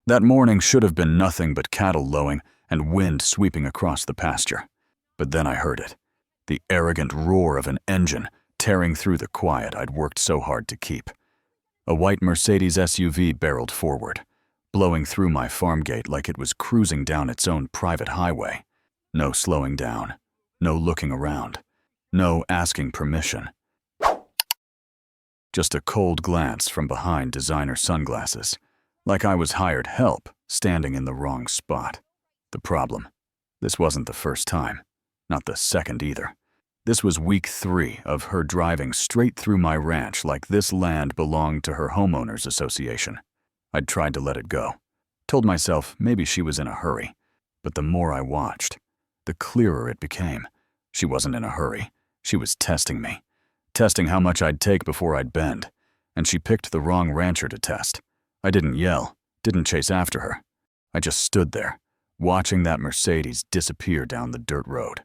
That morning should have been nothing but cattle lowing and wind sweeping across the pasture. But then I heard it, the arrogant roar of an engine tearing through the quiet I'd worked so hard to keep. A white Mercedes SUV barreled forward, blowing through my farm gate like it was cruising down its own private highway. No slowing down, no looking around, no asking permission. Just a cold glance from behind designer sunglasses, like I was hired help standing in the wrong spot. The problem, this wasn't the first time, not the second either. This was week 3 of her driving straight through my ranch like this land belonged to her homeowners association. I'd tried to let it go, told myself maybe she was in a hurry, but the more I watched, the clearer it became. She wasn't in a hurry. She was testing me, testing how much I'd take before I'd bend, and she picked the wrong rancher to test. I didn't yell, didn't chase after her. I just stood there, watching that Mercedes disappear down the dirt road,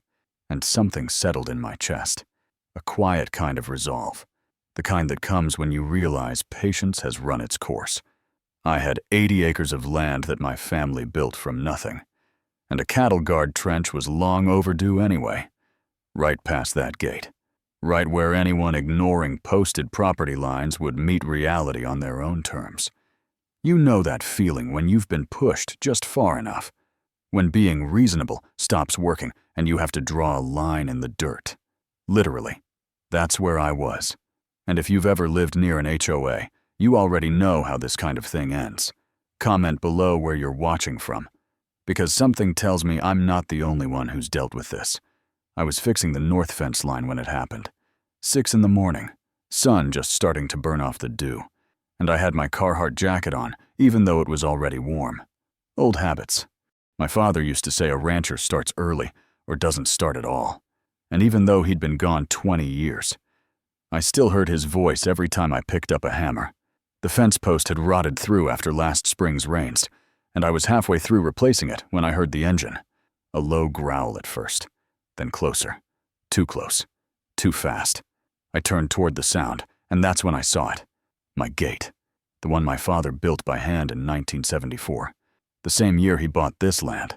and something settled in my chest, a quiet kind of resolve, the kind that comes when you realize patience has run its course. I had 80 acres of land that my family built from nothing, and a cattle guard trench was long overdue anyway. Right past that gate, right where anyone ignoring posted property lines would meet reality on their own terms. You know that feeling when you've been pushed just far enough, when being reasonable stops working and you have to draw a line in the dirt. Literally, that's where I was. And if you've ever lived near an HOA, you already know how this kind of thing ends. Comment below where you're watching from, because something tells me I'm not the only one who's dealt with this. I was fixing the north fence line when it happened. 6 in the morning, sun just starting to burn off the dew, and I had my Carhartt jacket on, even though it was already warm. Old habits. My father used to say a rancher starts early or doesn't start at all, and even though he'd been gone 20 years, I still heard his voice every time I picked up a hammer. The fence post had rotted through after last spring's rains, and I was halfway through replacing it when I heard the engine. A low growl at first, then closer, too close, too fast. I turned toward the sound, and that's when I saw it. My gate, the one my father built by hand in 1974, the same year he bought this land,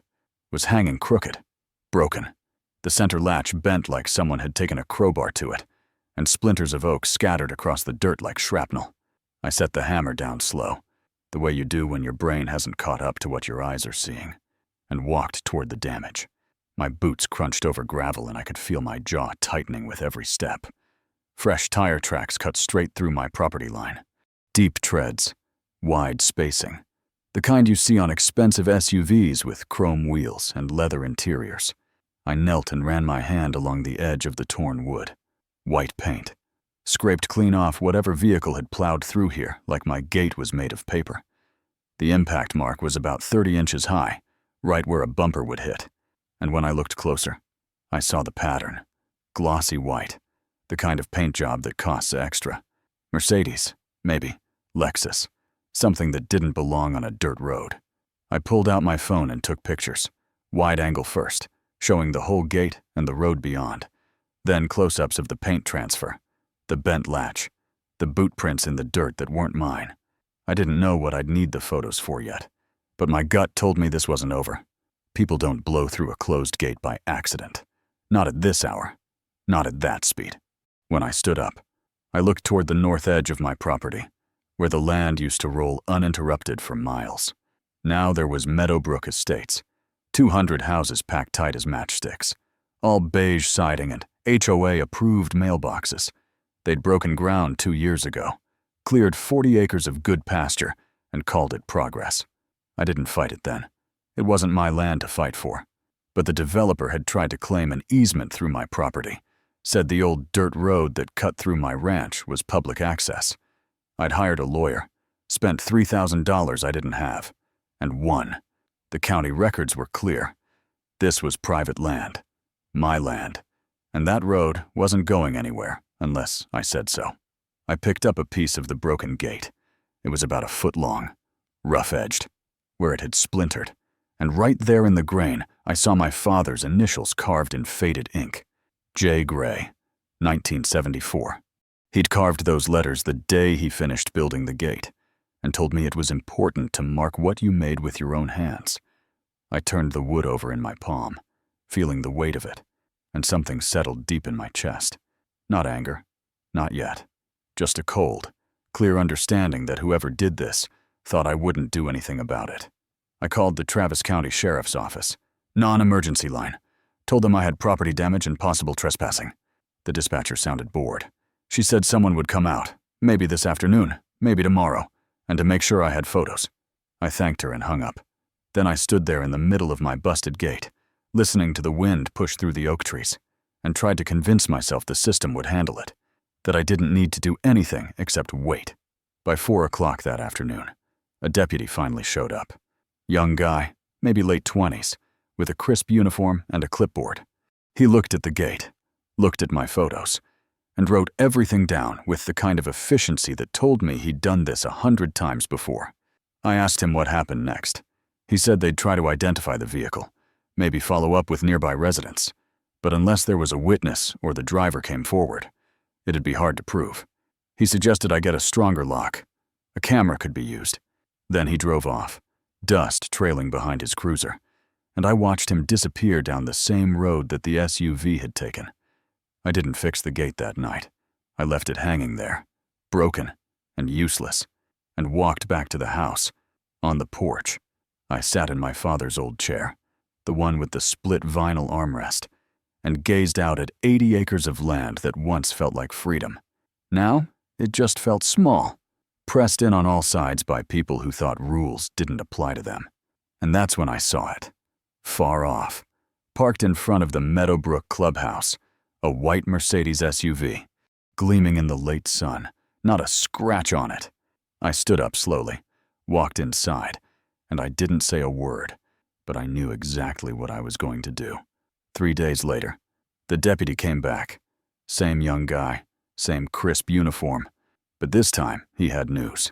was hanging crooked, broken. The center latch bent like someone had taken a crowbar to it, and splinters of oak scattered across the dirt like shrapnel. I set the hammer down slow, the way you do when your brain hasn't caught up to what your eyes are seeing, and walked toward the damage. My boots crunched over gravel and I could feel my jaw tightening with every step. Fresh tire tracks cut straight through my property line. Deep treads, wide spacing, the kind you see on expensive SUVs with chrome wheels and leather interiors. I knelt and ran my hand along the edge of the torn wood. White paint, scraped clean off whatever vehicle had plowed through here like my gate was made of paper. The impact mark was about 30 inches high, right where a bumper would hit. And when I looked closer, I saw the pattern. Glossy white, the kind of paint job that costs extra. Mercedes, maybe, Lexus, something that didn't belong on a dirt road. I pulled out my phone and took pictures, wide angle first, showing the whole gate and the road beyond. Then close-ups of the paint transfer, the bent latch, the boot prints in the dirt that weren't mine. I didn't know what I'd need the photos for yet, but my gut told me this wasn't over. People don't blow through a closed gate by accident. Not at this hour. Not at that speed. When I stood up, I looked toward the north edge of my property, where the land used to roll uninterrupted for miles. Now there was Meadowbrook Estates, 200 houses packed tight as matchsticks, all beige siding and HOA-approved mailboxes. They'd broken ground 2 years ago, cleared 40 acres of good pasture, and called it progress. I didn't fight it then. It wasn't my land to fight for. But the developer had tried to claim an easement through my property, said the old dirt road that cut through my ranch was public access. I'd hired a lawyer, spent $3,000 I didn't have, and won. The county records were clear. This was private land, my land, and that road wasn't going anywhere unless I said so. I picked up a piece of the broken gate. It was about a foot long, rough-edged, where it had splintered, and right there in the grain, I saw my father's initials carved in faded ink. J. Gray, 1974. He'd carved those letters the day he finished building the gate, and told me it was important to mark what you made with your own hands. I turned the wood over in my palm, feeling the weight of it, and something settled deep in my chest. Not anger, not yet. Just a cold, clear understanding that whoever did this thought I wouldn't do anything about it. I called the Travis County Sheriff's Office, non-emergency line, told them I had property damage and possible trespassing. The dispatcher sounded bored. She said someone would come out, maybe this afternoon, maybe tomorrow, and to make sure I had photos. I thanked her and hung up. Then I stood there in the middle of my busted gate, listening to the wind push through the oak trees, and tried to convince myself the system would handle it, that I didn't need to do anything except wait. By 4 o'clock that afternoon, a deputy finally showed up. Young guy, maybe late 20s, with a crisp uniform and a clipboard. He looked at the gate, looked at my photos, and wrote everything down with the kind of efficiency that told me he'd done this 100 times before. I asked him what happened next. He said they'd try to identify the vehicle, maybe follow up with nearby residents, but unless there was a witness or the driver came forward, it'd be hard to prove. He suggested I get a stronger lock. A camera could be used. Then he drove off, dust trailing behind his cruiser, and I watched him disappear down the same road that the SUV had taken. I didn't fix the gate that night. I left it hanging there, broken and useless, and walked back to the house. On the porch, I sat in my father's old chair, the one with the split vinyl armrest, and gazed out at 80 acres of land that once felt like freedom. Now, it just felt small, pressed in on all sides by people who thought rules didn't apply to them. And that's when I saw it. Far off, parked in front of the Meadowbrook Clubhouse, a white Mercedes SUV, gleaming in the late sun, not a scratch on it. I stood up slowly, walked inside, and I didn't say a word, but I knew exactly what I was going to do. 3 days later, the deputy came back. Same young guy, same crisp uniform, but this time he had news.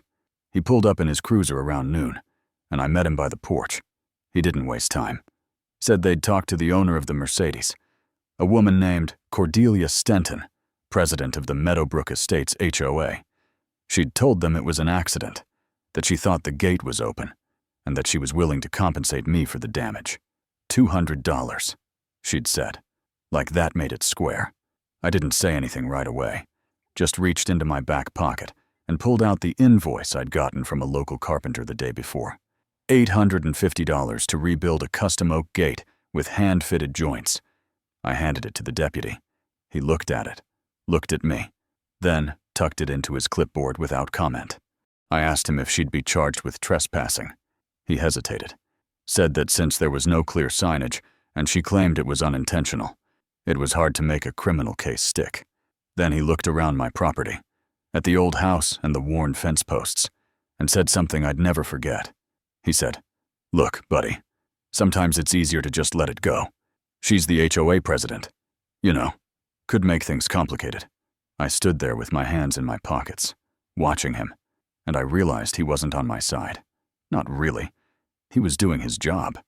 He pulled up in his cruiser around noon, and I met him by the porch. He didn't waste time. Said they'd talked to the owner of the Mercedes, a woman named Cordelia Stenton, president of the Meadowbrook Estates HOA. She'd told them it was an accident, that she thought the gate was open, and that she was willing to compensate me for the damage. $200, she'd said. Like that made it square. I didn't say anything right away, just reached into my back pocket and pulled out the invoice I'd gotten from a local carpenter the day before. $850 to rebuild a custom oak gate with hand-fitted joints. I handed it to the deputy. He looked at it, looked at me, then tucked it into his clipboard without comment. I asked him if she'd be charged with trespassing. He hesitated, said that since there was no clear signage and she claimed it was unintentional, it was hard to make a criminal case stick. Then he looked around my property, at the old house and the worn fence posts, and said something I'd never forget. He said, "Look, buddy, sometimes it's easier to just let it go. She's the HOA president. You know, could make things complicated." I stood there with my hands in my pockets, watching him, and I realized he wasn't on my side. Not really. He was doing his job.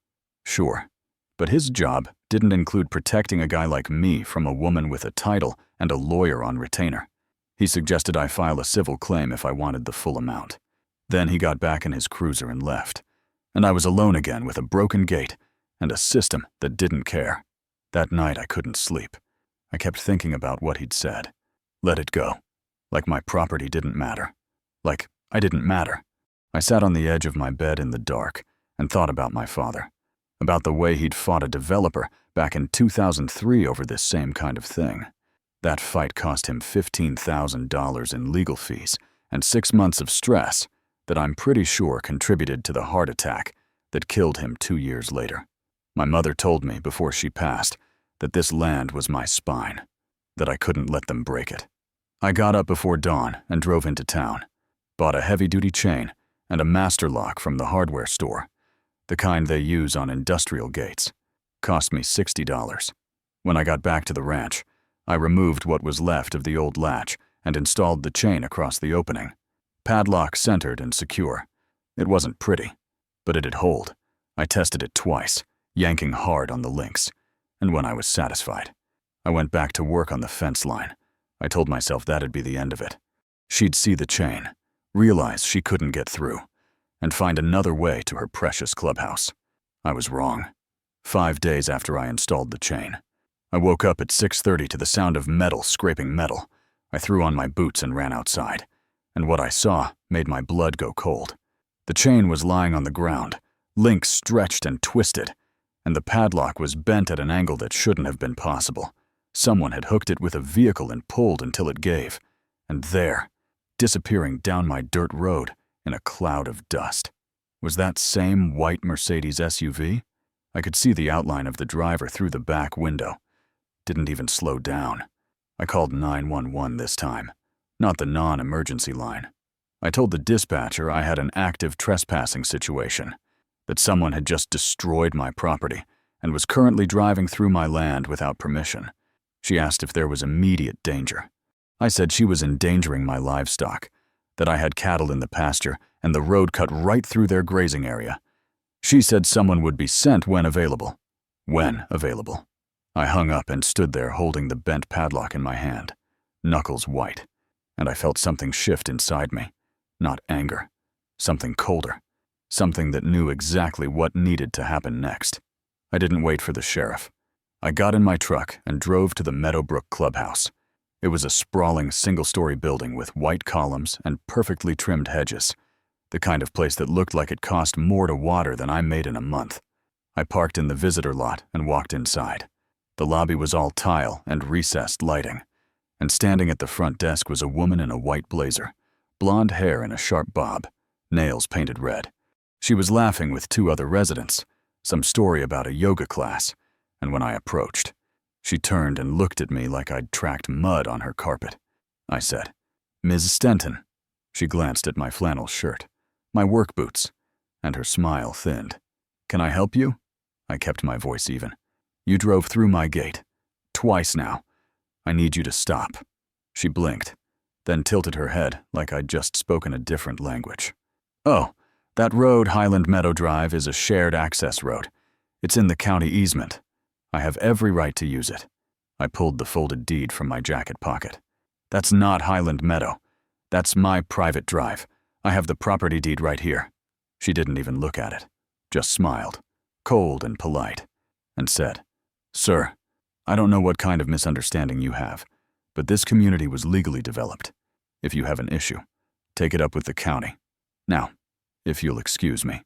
Sure. But his job didn't include protecting a guy like me from a woman with a title and a lawyer on retainer. He suggested I file a civil claim if I wanted the full amount. Then he got back in his cruiser and left, and I was alone again with a broken gate and a system that didn't care. That night I couldn't sleep. I kept thinking about what he'd said. Let it go. Like my property didn't matter. Like I didn't matter. I sat on the edge of my bed in the dark and thought about my father, about the way he'd fought a developer back in 2003 over this same kind of thing. That fight cost him $15,000 in legal fees and 6 months of stress that I'm pretty sure contributed to the heart attack that killed him 2 years later. My mother told me before she passed that this land was my spine, that I couldn't let them break it. I got up before dawn and drove into town, bought a heavy-duty chain and a master lock from the hardware store, the kind they use on industrial gates. Cost me $60. When I got back to the ranch, I removed what was left of the old latch and installed the chain across the opening. Padlock centered and secure. It wasn't pretty, but it'd hold. I tested it twice, yanking hard on the links, and when I was satisfied, I went back to work on the fence line. I told myself that'd be the end of it. She'd see the chain, realize she couldn't get through, and find another way to her precious clubhouse. I was wrong. 5 days after I installed the chain, I woke up at 6:30 to the sound of metal scraping metal. I threw on my boots and ran outside, and what I saw made my blood go cold. The chain was lying on the ground, links stretched and twisted, and the padlock was bent at an angle that shouldn't have been possible. Someone had hooked it with a vehicle and pulled until it gave, and there, disappearing down my dirt road in a cloud of dust, was that same white Mercedes SUV. I could see the outline of the driver through the back window. Didn't even slow down. I called 911 this time, not the non-emergency line. I told the dispatcher I had an active trespassing situation, that someone had just destroyed my property and was currently driving through my land without permission. She asked if there was immediate danger. I said she was endangering my livestock, that I had cattle in the pasture and the road cut right through their grazing area. She said someone would be sent when available. When available. I hung up and stood there holding the bent padlock in my hand, knuckles white, and I felt something shift inside me. Not anger, something colder, something that knew exactly what needed to happen next. I didn't wait for the sheriff. I got in my truck and drove to the Meadowbrook Clubhouse. It was a sprawling single-story building with white columns and perfectly trimmed hedges, the kind of place that looked like it cost more to water than I made in a month. I parked in the visitor lot and walked inside. The lobby was all tile and recessed lighting, and standing at the front desk was a woman in a white blazer, blonde hair in a sharp bob, nails painted red. She was laughing with 2 other residents, some story about a yoga class, and when I approached, she turned and looked at me like I'd tracked mud on her carpet. I said, "Ms. Stenton." She glanced at my flannel shirt, my work boots, and her smile thinned. "Can I help you?" I kept my voice even. "You drove through my gate. Twice now. I need you to stop." She blinked, then tilted her head like I'd just spoken a different language. "Oh, that road, Highland Meadow Drive, is a shared access road. It's in the county easement. I have every right to use it." I pulled the folded deed from my jacket pocket. "That's not Highland Meadow. That's my private drive. I have the property deed right here." She didn't even look at it, just smiled, cold and polite, and said, "Sir, I don't know what kind of misunderstanding you have, but this community was legally developed. If you have an issue, take it up with the county. Now, if you'll excuse me."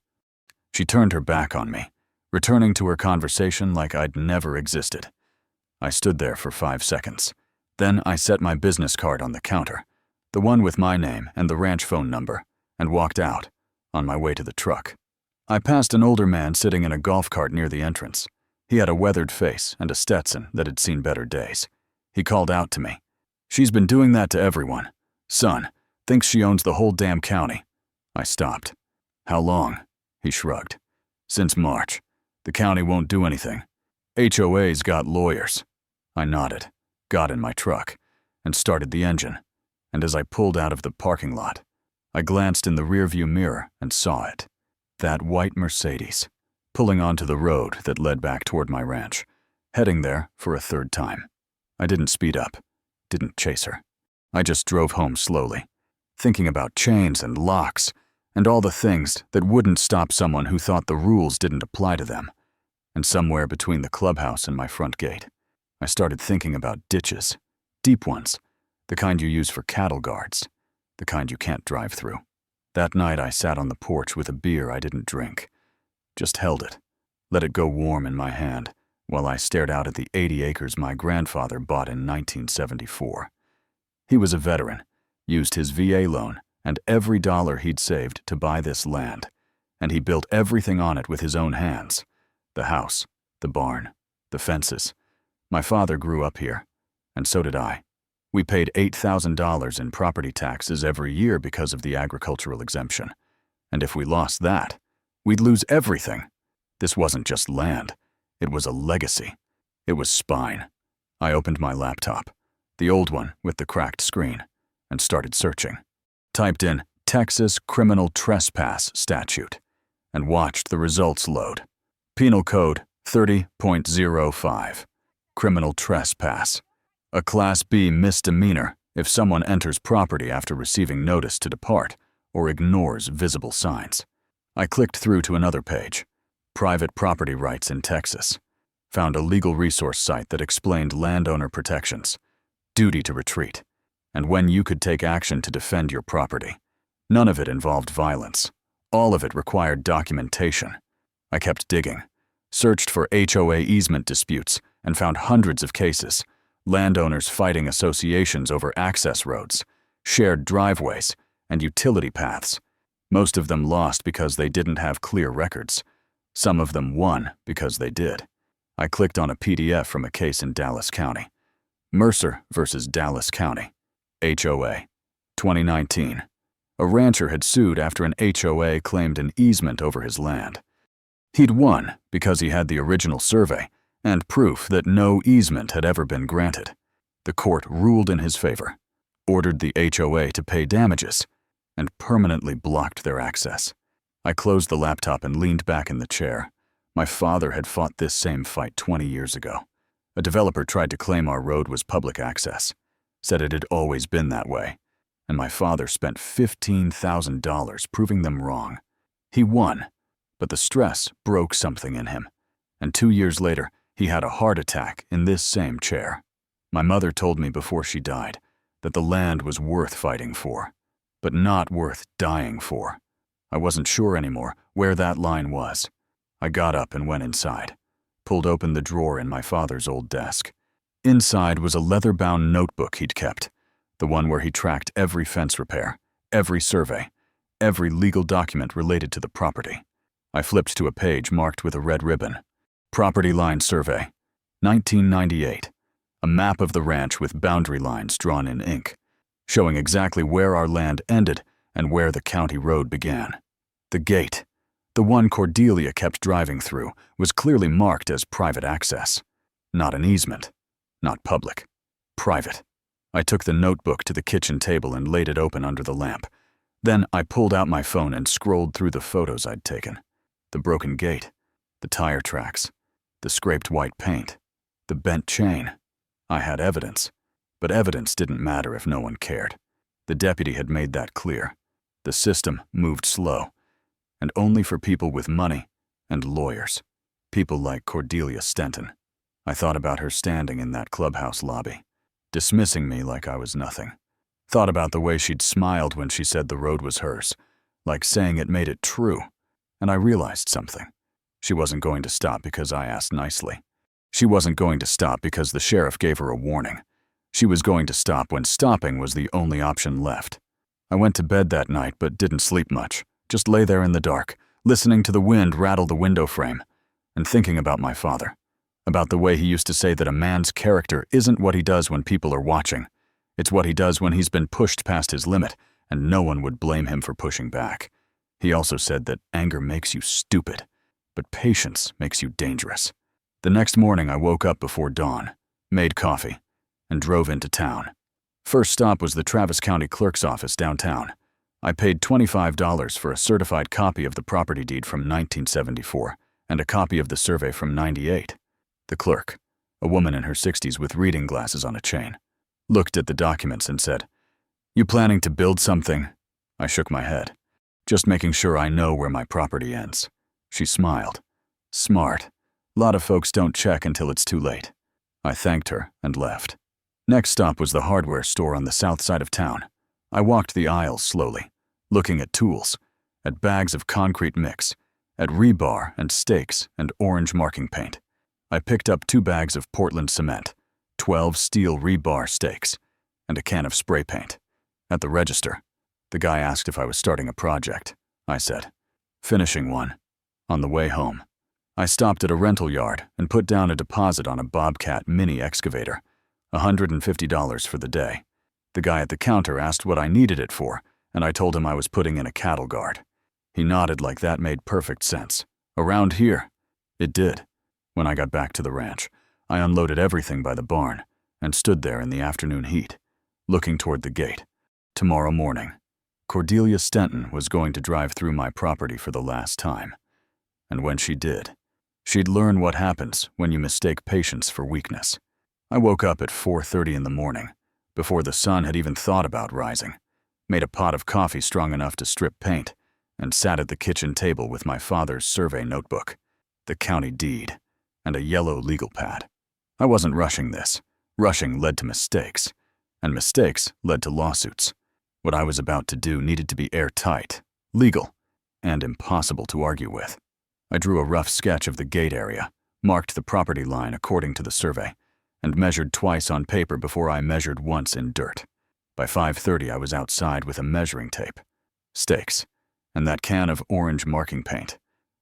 She turned her back on me, returning to her conversation like I'd never existed. I stood there for 5 seconds. Then I set my business card on the counter, the one with my name and the ranch phone number, and walked out, on my way to the truck. I passed an older man sitting in a golf cart near the entrance. He had a weathered face and a Stetson that had seen better days. He called out to me, "She's been doing that to everyone. Son, thinks she owns the whole damn county." I stopped. "How long?" He shrugged. "Since March. The county won't do anything. HOA's got lawyers." I nodded, got in my truck, and started the engine. And as I pulled out of the parking lot, I glanced in the rearview mirror and saw it. That white Mercedes, pulling onto the road that led back toward my ranch, heading there for a 3rd time. I didn't speed up, didn't chase her. I just drove home slowly, thinking about chains and locks and all the things that wouldn't stop someone who thought the rules didn't apply to them. And somewhere between the clubhouse and my front gate, I started thinking about ditches, deep ones, the kind you use for cattle guards, the kind you can't drive through. That night I sat on the porch with a beer I didn't drink, just held it, let it go warm in my hand while I stared out at the 80 acres my grandfather bought in 1974. He was a veteran, used his VA loan and every dollar he'd saved to buy this land, and he built everything on it with his own hands. The house, the barn, the fences. My father grew up here, and so did I. We paid $8,000 in property taxes every year because of the agricultural exemption, and if we lost that, we'd lose everything. This wasn't just land, it was a legacy. It was spine. I opened my laptop, the old one with the cracked screen, and started searching. Typed in Texas Criminal Trespass Statute, and watched the results load. Penal Code 30.05. Criminal trespass. A Class B misdemeanor if someone enters property after receiving notice to depart or ignores visible signs. I clicked through to another page, Private Property Rights in Texas. Found a legal resource site that explained landowner protections, duty to retreat, and when you could take action to defend your property. None of it involved violence. All of it required documentation. I kept digging, searched for HOA easement disputes, and found hundreds of cases, landowners fighting associations over access roads, shared driveways, and utility paths. Most of them lost because they didn't have clear records. Some of them won because they did. I clicked on a PDF from a case in Dallas County. Mercer versus Dallas County. HOA. 2019. A rancher had sued after an HOA claimed an easement over his land. He'd won because he had the original survey and proof that no easement had ever been granted. The court ruled in his favor, ordered the HOA to pay damages, and permanently blocked their access. I closed the laptop and leaned back in the chair. My father had fought this same fight 20 years ago. A developer tried to claim our road was public access, said it had always been that way, and my father spent $15,000 proving them wrong. He won, but the stress broke something in him, and 2 years later, he had a heart attack in this same chair. My mother told me before she died that the land was worth fighting for, but not worth dying for. I wasn't sure anymore where that line was. I got up and went inside, pulled open the drawer in my father's old desk. Inside was a leather-bound notebook he'd kept, the one where he tracked every fence repair, every survey, every legal document related to the property. I flipped to a page marked with a red ribbon. Property Line Survey, 1998. A map of the ranch with boundary lines drawn in ink, showing exactly where our land ended and where the county road began. The gate, the one Cordelia kept driving through, was clearly marked as private access. Not an easement, not public, private. I took the notebook to the kitchen table and laid it open under the lamp. Then I pulled out my phone and scrolled through the photos I'd taken. The broken gate, the tire tracks, the scraped white paint, the bent chain. I had evidence, but evidence didn't matter if no one cared. The deputy had made that clear. The system moved slow, and only for people with money and lawyers, people like Cordelia Stenton. I thought about her standing in that clubhouse lobby, dismissing me like I was nothing. Thought about the way she'd smiled when she said the road was hers, like saying it made it true. And I realized something. She wasn't going to stop because I asked nicely. She wasn't going to stop because the sheriff gave her a warning. She was going to stop when stopping was the only option left. I went to bed that night but didn't sleep much. Just lay there in the dark, listening to the wind rattle the window frame, and thinking about my father. About the way he used to say that a man's character isn't what he does when people are watching. It's what he does when he's been pushed past his limit, and no one would blame him for pushing back. He also said that anger makes you stupid, but patience makes you dangerous. The next morning I woke up before dawn, made coffee, and drove into town. First stop was the Travis County Clerk's office downtown. I paid $25 for a certified copy of the property deed from 1974 and a copy of the survey from '98. The clerk, a woman in her 60s with reading glasses on a chain, looked at the documents and said, "You planning to build something?" I shook my head, just making sure I know where my property ends. She smiled. Smart. A lot of folks don't check until it's too late. I thanked her and left. Next stop was the hardware store on the south side of town. I walked the aisles slowly, looking at tools, at bags of concrete mix, at rebar and stakes and orange marking paint. I picked up 2 bags of Portland cement, 12 steel rebar stakes, and a can of spray paint. At the register, the guy asked if I was starting a project. I said, "Finishing one." On the way home, I stopped at a rental yard and put down a deposit on a Bobcat mini excavator, $150 for the day. The guy at the counter asked what I needed it for, and I told him I was putting in a cattle guard. He nodded like that made perfect sense. Around here, it did. When I got back to the ranch, I unloaded everything by the barn and stood there in the afternoon heat, looking toward the gate. Tomorrow morning, Cordelia Stenton was going to drive through my property for the last time. And when she did, she'd learn what happens when you mistake patience for weakness. I woke up at 4:30 in the morning, before the sun had even thought about rising. made a pot of coffee strong enough to strip paint, and sat at the kitchen table with my father's survey notebook, the county deed, and a yellow legal pad. I wasn't rushing this. Rushing led to mistakes, and mistakes led to lawsuits. What I was about to do needed to be airtight, legal, and impossible to argue with. I drew a rough sketch of the gate area, marked the property line according to the survey, and measured twice on paper before I measured once in dirt. By 5:30, I was outside with a measuring tape, stakes, and that can of orange marking paint.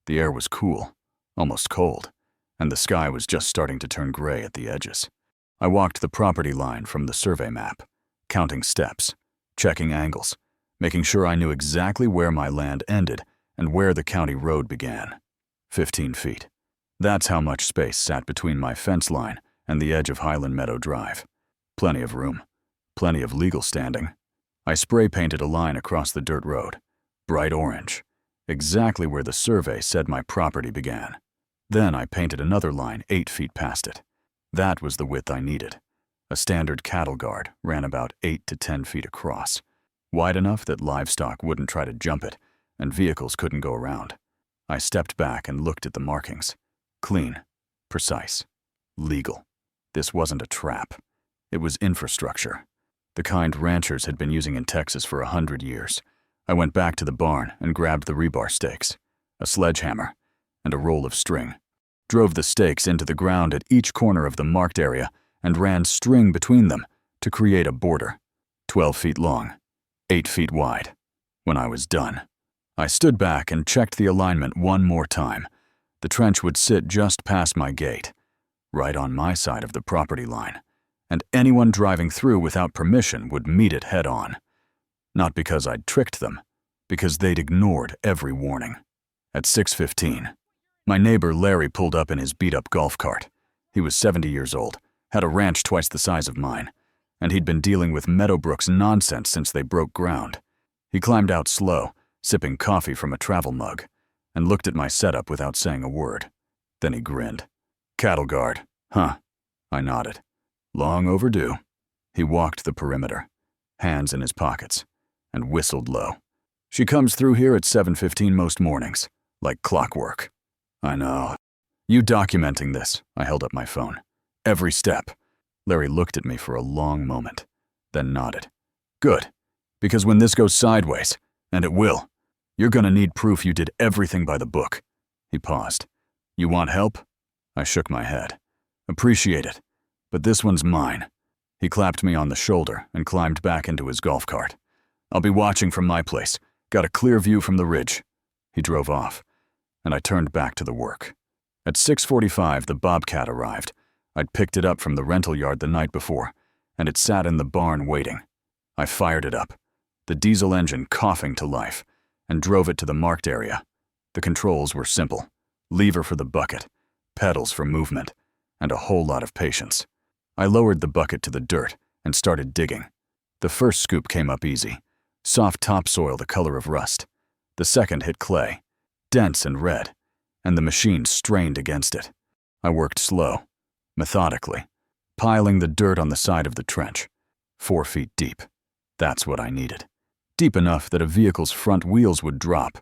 The air was cool, almost cold, and the sky was just starting to turn gray at the edges. I walked the property line from the survey map, counting steps, checking angles, making sure I knew exactly where my land ended and where the county road began. 15 feet. That's how much space sat between my fence line and the edge of Highland Meadow Drive. Plenty of room, plenty of legal standing. I spray painted a line across the dirt road, bright orange, exactly where the survey said my property began. Then I painted another line 8 feet past it. That was the width I needed. A standard cattle guard ran about 8 to 10 feet across, wide enough that livestock wouldn't try to jump it and vehicles couldn't go around. I stepped back and looked at the markings. Clean, precise, legal. This wasn't a trap. It was infrastructure. The kind ranchers had been using in Texas for 100 years. I went back to the barn and grabbed the rebar stakes, a sledgehammer, and a roll of string. Drove the stakes into the ground at each corner of the marked area and ran string between them to create a border, 12 feet long, 8 feet wide. When I was done, I stood back and checked the alignment one more time. The trench would sit just past my gate, right on my side of the property line, and anyone driving through without permission would meet it head-on. Not because I'd tricked them, because they'd ignored every warning. At 6:15, my neighbor Larry pulled up in his beat-up golf cart. He was 70 years old, had a ranch twice the size of mine, and he'd been dealing with Meadowbrook's nonsense since they broke ground. He climbed out slow, sipping coffee from a travel mug, and looked at my setup without saying a word. Then he grinned. "Cattle guard, huh?" I nodded. "Long overdue." He walked the perimeter, hands in his pockets, and whistled low. "She comes through here at 7:15 most mornings, like clockwork." "I know. You documenting this?" I held up my phone. "Every step." Larry looked at me for a long moment, then nodded. "Good, because when this goes sideways, and it will, you're gonna need proof you did everything by the book." He paused. "You want help?" I shook my head. "Appreciate it, but this one's mine." He clapped me on the shoulder and climbed back into his golf cart. "I'll be watching from my place. Got a clear view from the ridge." He drove off, and I turned back to the work. At 6:45, the Bobcat arrived. I'd picked it up from the rental yard the night before, and it sat in the barn waiting. I fired it up, the diesel engine coughing to life, and drove it to the marked area. The controls were simple: lever for the bucket, pedals for movement, and a whole lot of patience. I lowered the bucket to the dirt and started digging. The first scoop came up easy, soft topsoil the color of rust. The second hit clay, dense and red, and the machine strained against it. I worked slow, methodically, piling the dirt on the side of the trench, 4 feet deep. That's what I needed. Deep enough that a vehicle's front wheels would drop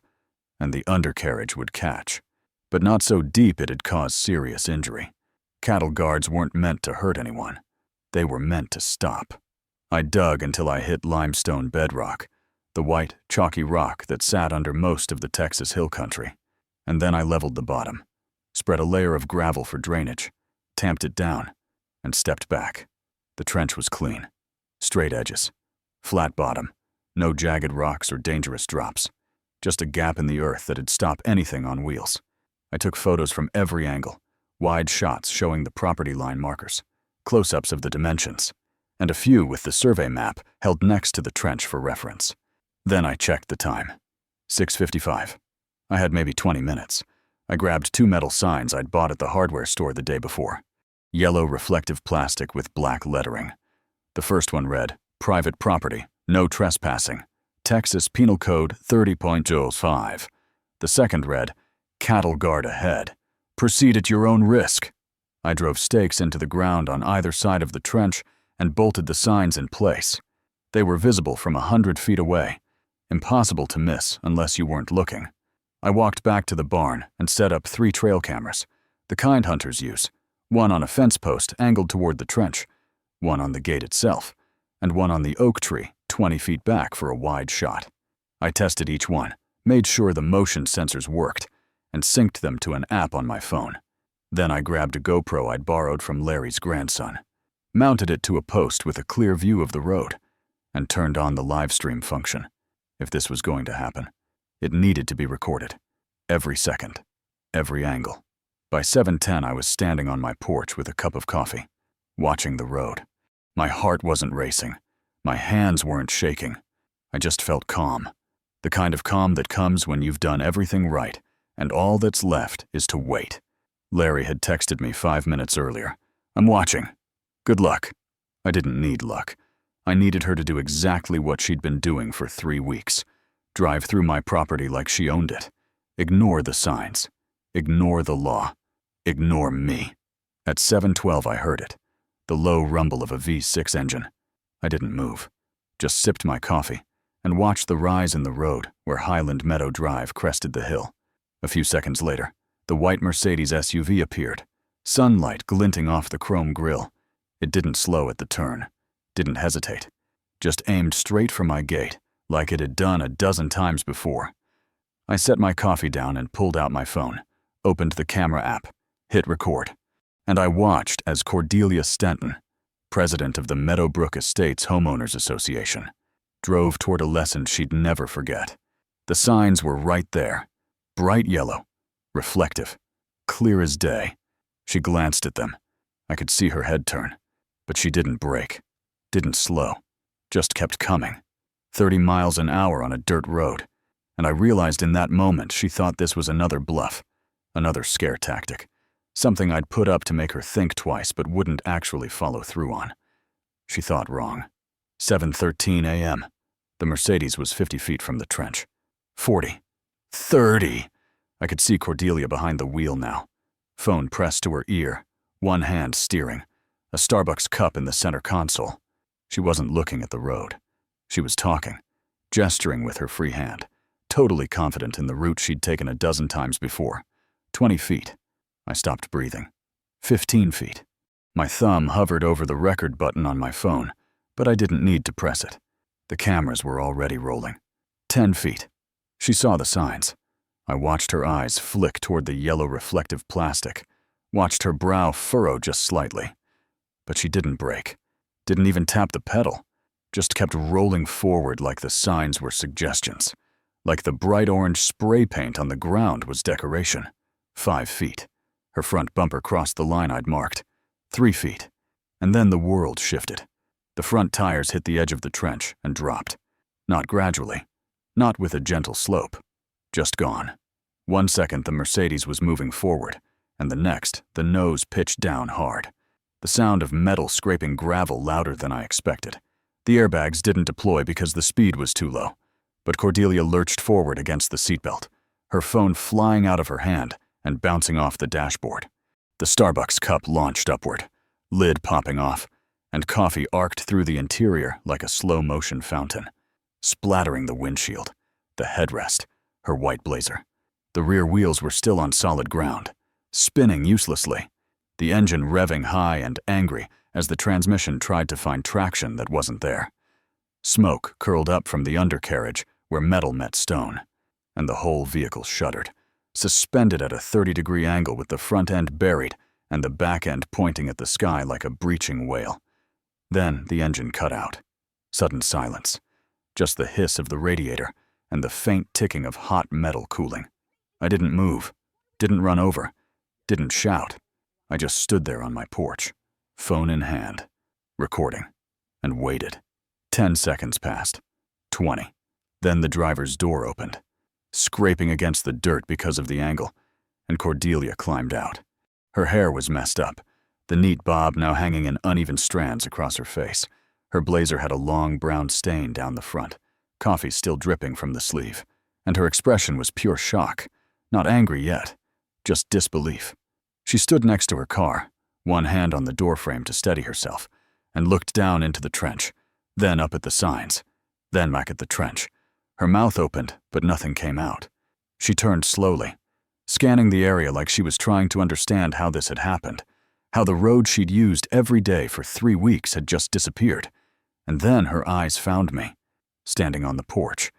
and the undercarriage would catch, but not so deep it'd cause serious injury. Cattle guards weren't meant to hurt anyone. They were meant to stop. I dug until I hit limestone bedrock, the white, chalky rock that sat under most of the Texas hill country. And then I leveled the bottom, spread a layer of gravel for drainage, tamped it down, and stepped back. The trench was clean. Straight edges, flat bottom, no jagged rocks or dangerous drops, just a gap in the earth that'd stop anything on wheels. I took photos from every angle, wide shots showing the property line markers, close-ups of the dimensions, and a few with the survey map held next to the trench for reference. Then I checked the time. 6:55. I had maybe 20 minutes. I grabbed 2 metal signs I'd bought at the hardware store the day before. Yellow reflective plastic with black lettering. The first one read, "Private property, no trespassing. Texas Penal Code 30.05. The second read, "Cattle guard ahead. Proceed at your own risk." I drove stakes into the ground on either side of the trench and bolted the signs in place. They were visible from 100 feet away, impossible to miss unless you weren't looking. I walked back to the barn and set up 3 trail cameras, the kind hunters use, one on a fence post angled toward the trench, one on the gate itself, and one on the oak tree 20 feet back for a wide shot. I tested each one, made sure the motion sensors worked, and synced them to an app on my phone. Then I grabbed a GoPro I'd borrowed from Larry's grandson, mounted it to a post with a clear view of the road, and turned on the live stream function. If this was going to happen, it needed to be recorded. Every second, every angle. By 7:10, I was standing on my porch with a cup of coffee, watching the road. My heart wasn't racing. My hands weren't shaking. I just felt calm. The kind of calm that comes when you've done everything right, and all that's left is to wait. Larry had texted me 5 minutes earlier. "I'm watching. Good luck." I didn't need luck. I needed her to do exactly what she'd been doing for 3 weeks. Drive through my property like she owned it. Ignore the signs. Ignore the law. Ignore me. At 7:12 I heard it. The low rumble of a V6 engine. I didn't move. Just sipped my coffee and watched the rise in the road where Highland Meadow Drive crested the hill. A few seconds later, the white Mercedes SUV appeared, sunlight glinting off the chrome grille. It didn't slow at the turn, didn't hesitate, just aimed straight for my gate like it had done a dozen times before. I set my coffee down and pulled out my phone, opened the camera app, hit record, and I watched as Cordelia Stenton, president of the Meadowbrook Estates Homeowners Association, drove toward a lesson she'd never forget. The signs were right there, bright yellow, reflective, clear as day. She glanced at them. I could see her head turn, but she didn't brake, didn't slow, just kept coming. 30 miles an hour on a dirt road, and I realized in that moment she thought this was another bluff, another scare tactic, something I'd put up to make her think twice but wouldn't actually follow through on. She thought wrong. 7:13 a.m. The Mercedes was 50 feet from the trench. 40. 30! I could see Cordelia behind the wheel now. Phone pressed to her ear, one hand steering, a Starbucks cup in the center console. She wasn't looking at the road. She was talking, gesturing with her free hand, totally confident in the route she'd taken a dozen times before. 20 feet. I stopped breathing. 15 feet. My thumb hovered over the record button on my phone, but I didn't need to press it. The cameras were already rolling. 10 feet. She saw the signs. I watched her eyes flick toward the yellow reflective plastic, watched her brow furrow just slightly. But she didn't brake, didn't even tap the pedal, just kept rolling forward like the signs were suggestions, like the bright orange spray paint on the ground was decoration. 5 feet. Her front bumper crossed the line I'd marked. 3 feet. And then the world shifted. The front tires hit the edge of the trench and dropped. Not gradually, not with a gentle slope. Just gone. 1 second the Mercedes was moving forward, and the next, the nose pitched down hard. The sound of metal scraping gravel louder than I expected. The airbags didn't deploy because the speed was too low, but Cordelia lurched forward against the seatbelt, her phone flying out of her hand and bouncing off the dashboard. The Starbucks cup launched upward, lid popping off, and coffee arced through the interior like a slow-motion fountain, splattering the windshield, the headrest, her white blazer. The rear wheels were still on solid ground, spinning uselessly, the engine revving high and angry as the transmission tried to find traction that wasn't there. Smoke curled up from the undercarriage where metal met stone, and the whole vehicle shuddered, suspended at a 30-degree angle with the front end buried and the back end pointing at the sky like a breaching whale. Then the engine cut out. Sudden silence, just the hiss of the radiator and the faint ticking of hot metal cooling. I didn't move, didn't run over, didn't shout. I just stood there on my porch, phone in hand, recording, and waited. 10 seconds passed. 20. Then the driver's door opened, scraping against the dirt because of the angle, and Cordelia climbed out. Her hair was messed up, the neat bob now hanging in uneven strands across her face. Her blazer had a long brown stain down the front, coffee still dripping from the sleeve, and her expression was pure shock, not angry yet, just disbelief. She stood next to her car, one hand on the doorframe to steady herself, and looked down into the trench, then up at the signs, then back at the trench. Her mouth opened, but nothing came out. She turned slowly, scanning the area like she was trying to understand how this had happened, how the road she'd used every day for 3 weeks had just disappeared. And then her eyes found me, standing on the porch,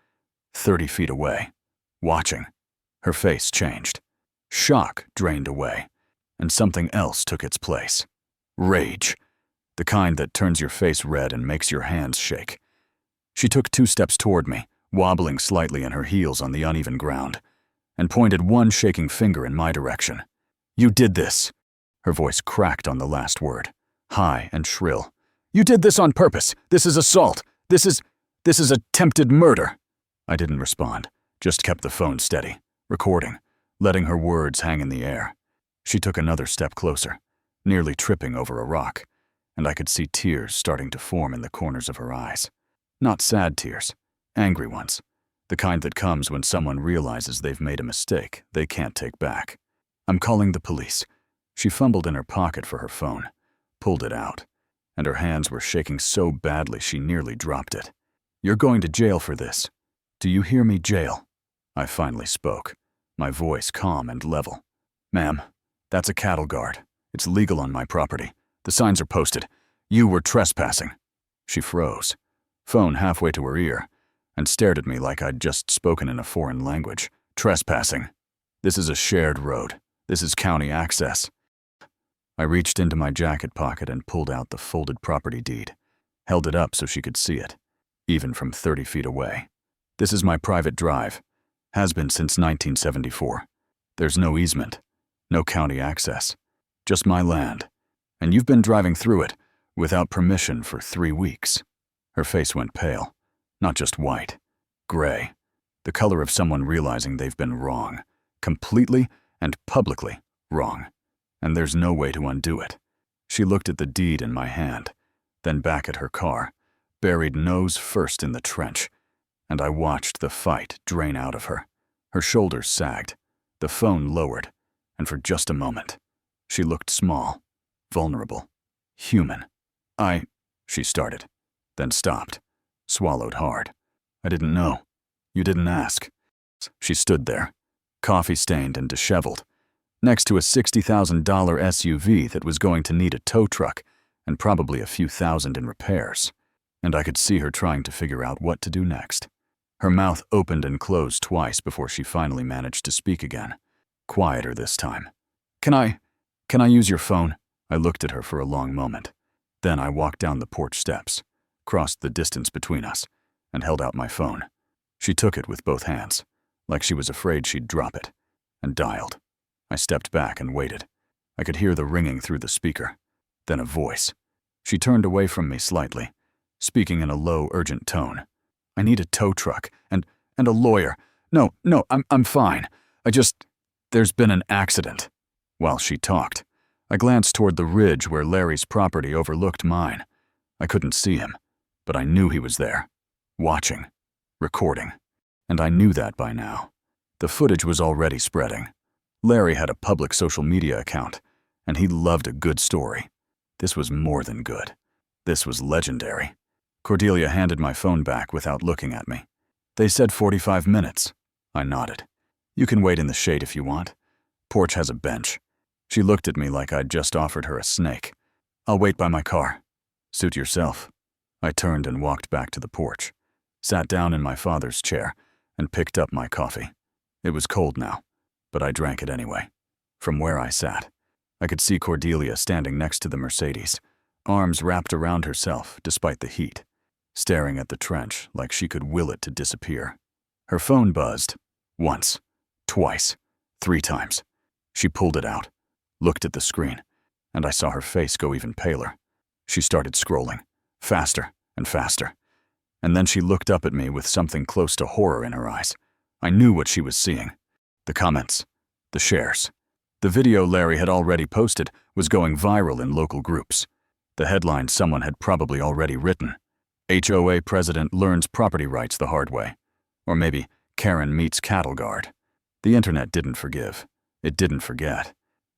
30 feet away, watching. Her face changed. Shock drained away, and something else took its place. Rage, the kind that turns your face red and makes your hands shake. She took 2 steps toward me, wobbling slightly in her heels on the uneven ground, and pointed one shaking finger in my direction. "You did this." Her voice cracked on the last word, high and shrill. "You did this on purpose. This is assault. This is attempted murder." I didn't respond, just kept the phone steady, recording, letting her words hang in the air. She took another step closer, nearly tripping over a rock, and I could see tears starting to form in the corners of her eyes. Not sad tears, angry ones, the kind that comes when someone realizes they've made a mistake they can't take back. "I'm calling the police." She fumbled in her pocket for her phone, pulled it out, and her hands were shaking so badly she nearly dropped it. "You're going to jail for this. Do you hear me, jail?" I finally spoke, my voice calm and level. "Ma'am, that's a cattle guard. It's legal on my property. The signs are posted. You were trespassing." She froze, phone halfway to her ear, and stared at me like I'd just spoken in a foreign language. "Trespassing. This is a shared road. This is county access." I reached into my jacket pocket and pulled out the folded property deed, held it up so she could see it, even from 30 feet away. "This is my private drive. Has been since 1974. There's no easement, no county access, just my land. And you've been driving through it without permission for 3 weeks. Her face went pale, not just white, gray, the color of someone realizing they've been wrong, completely and publicly wrong. And there's no way to undo it. She looked at the deed in my hand, then back at her car, buried nose first in the trench, and I watched the fight drain out of her. Her shoulders sagged, the phone lowered, and for just a moment, she looked small, vulnerable, human. She started, then stopped, swallowed hard. "I didn't know. You didn't ask." She stood there, coffee-stained and disheveled, next to a $60,000 SUV that was going to need a tow truck and probably a few thousand in repairs. And I could see her trying to figure out what to do next. Her mouth opened and closed twice before she finally managed to speak again, quieter this time. Can I use your phone?" I looked at her for a long moment. Then I walked down the porch steps, crossed the distance between us, and held out my phone. She took it with both hands, like she was afraid she'd drop it, and dialed. I stepped back and waited. I could hear the ringing through the speaker. Then a voice. She turned away from me slightly, speaking in a low, urgent tone. "I need a tow truck and a lawyer. No, I'm fine. There's been an accident." While she talked, I glanced toward the ridge where Larry's property overlooked mine. I couldn't see him, but I knew he was there, watching, recording, and I knew that by now. The footage was already spreading. Larry had a public social media account, and he loved a good story. This was more than good. This was legendary. Cordelia handed my phone back without looking at me. "They said 45 minutes. I nodded. "You can wait in the shade if you want. Porch has a bench." She looked at me like I'd just offered her a snake. "I'll wait by my car." "Suit yourself." I turned and walked back to the porch, sat down in my father's chair, and picked up my coffee. It was cold now, but I drank it anyway. From where I sat, I could see Cordelia standing next to the Mercedes, arms wrapped around herself despite the heat, staring at the trench like she could will it to disappear. Her phone buzzed. Once, twice, 3 times. She pulled it out, looked at the screen, and I saw her face go even paler. She started scrolling, faster and faster. And then she looked up at me with something close to horror in her eyes. I knew what she was seeing. The comments, the shares. The video Larry had already posted was going viral in local groups. The headline someone had probably already written. HOA president learns property rights the hard way. Or maybe Karen meets cattle guard. The internet didn't forgive. It didn't forget.